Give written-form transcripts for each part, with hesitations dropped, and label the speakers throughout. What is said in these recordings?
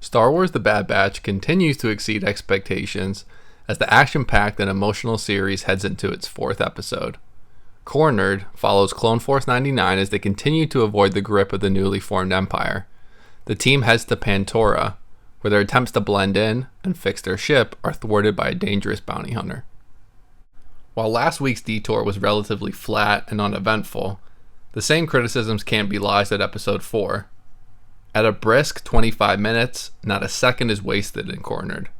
Speaker 1: Star Wars The Bad Batch continues to exceed expectations as the action-packed and emotional series heads into its fourth episode. Cornered follows Clone Force 99 as they continue to avoid the grip of the newly formed Empire. The team heads to Pantora, where their attempts to blend in and fix their ship are thwarted by a dangerous bounty hunter. While last week's detour was relatively flat and uneventful, the same criticisms can't be lodged at episode 4. At a brisk 25 minutes, not a second is wasted in Cornered.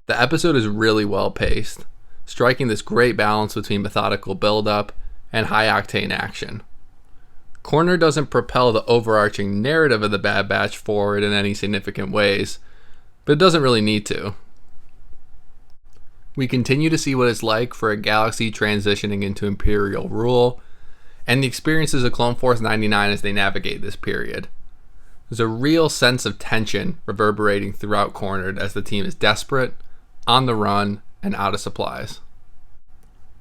Speaker 1: The episode is really well paced, striking this great balance between methodical build-up and high-octane action. Cornered doesn't propel the overarching narrative of the Bad Batch forward in any significant ways, but it doesn't really need to. We continue to see what it's like for a galaxy transitioning into Imperial rule, and the experiences of Clone Force 99 as they navigate this period. There's a real sense of tension reverberating throughout Cornered as the team is desperate, on the run, and out of supplies.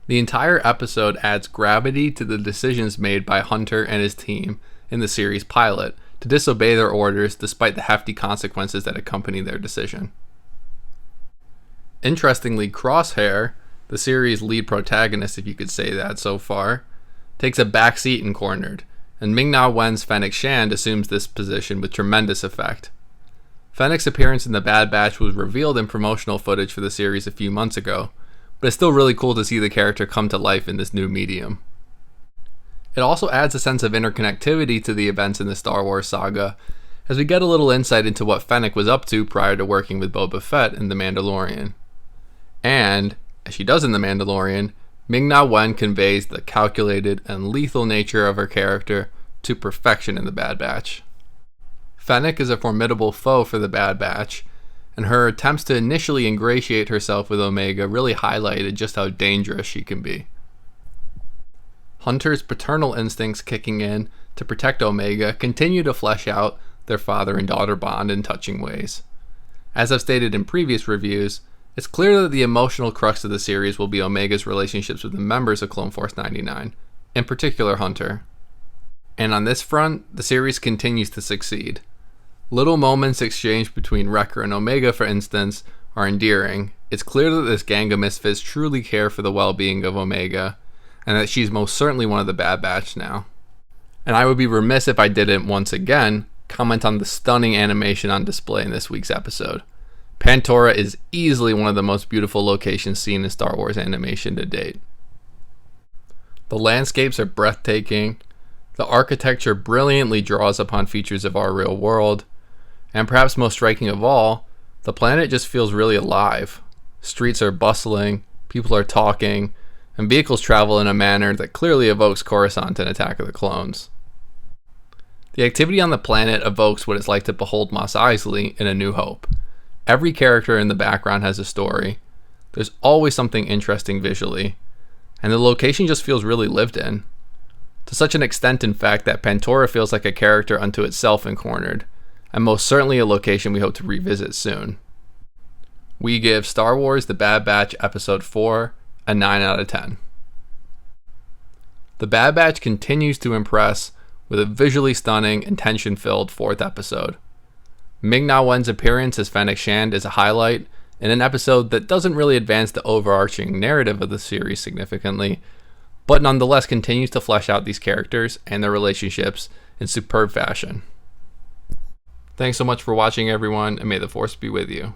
Speaker 1: The entire episode adds gravity to the decisions made by Hunter and his team in the series pilot to disobey their orders despite the hefty consequences that accompany their decision. Interestingly, Crosshair, the series' lead protagonist, if you could say that so far, takes a backseat in Cornered, and Ming-Na Wen's Fennec Shand assumes this position with tremendous effect. Fennec's appearance in The Bad Batch was revealed in promotional footage for the series a few months ago, but it's still really cool to see the character come to life in this new medium. It also adds a sense of interconnectivity to the events in the Star Wars saga, as we get a little insight into what Fennec was up to prior to working with Boba Fett in The Mandalorian. And, as she does in The Mandalorian, Ming-Na Wen conveys the calculated and lethal nature of her character to perfection in The Bad Batch. Fennec is a formidable foe for The Bad Batch, and her attempts to initially ingratiate herself with Omega really highlighted just how dangerous she can be. Hunter's paternal instincts kicking in to protect Omega continue to flesh out their father and daughter bond in touching ways. As I've stated in previous reviews, it's clear that the emotional crux of the series will be Omega's relationships with the members of Clone Force 99, in particular Hunter. And on this front, the series continues to succeed. Little moments exchanged between Wrecker and Omega, for instance, are endearing. It's clear that this gang of misfits truly care for the well-being of Omega, and that she's most certainly one of the Bad Batch now. And I would be remiss if I didn't, once again, comment on the stunning animation on display in this week's episode. Pantora is easily one of the most beautiful locations seen in Star Wars animation to date. The landscapes are breathtaking, the architecture brilliantly draws upon features of our real world, and perhaps most striking of all, the planet just feels really alive. Streets are bustling, people are talking, and vehicles travel in a manner that clearly evokes Coruscant and Attack of the Clones. The activity on the planet evokes what it's like to behold Mos Eisley in A New Hope. Every character in the background has a story. There's always something interesting visually, and the location just feels really lived in. To such an extent, in fact, that Pantora feels like a character unto itself in Cornered, and most certainly a location we hope to revisit soon. We give Star Wars The Bad Batch Episode 4 a 9 out of 10. The Bad Batch continues to impress with a visually stunning and tension-filled fourth episode. Ming-Na Wen's appearance as Fennec Shand is a highlight in an episode that doesn't really advance the overarching narrative of the series significantly, but nonetheless continues to flesh out these characters and their relationships in superb fashion. Thanks so much for watching, everyone, and may the Force be with you.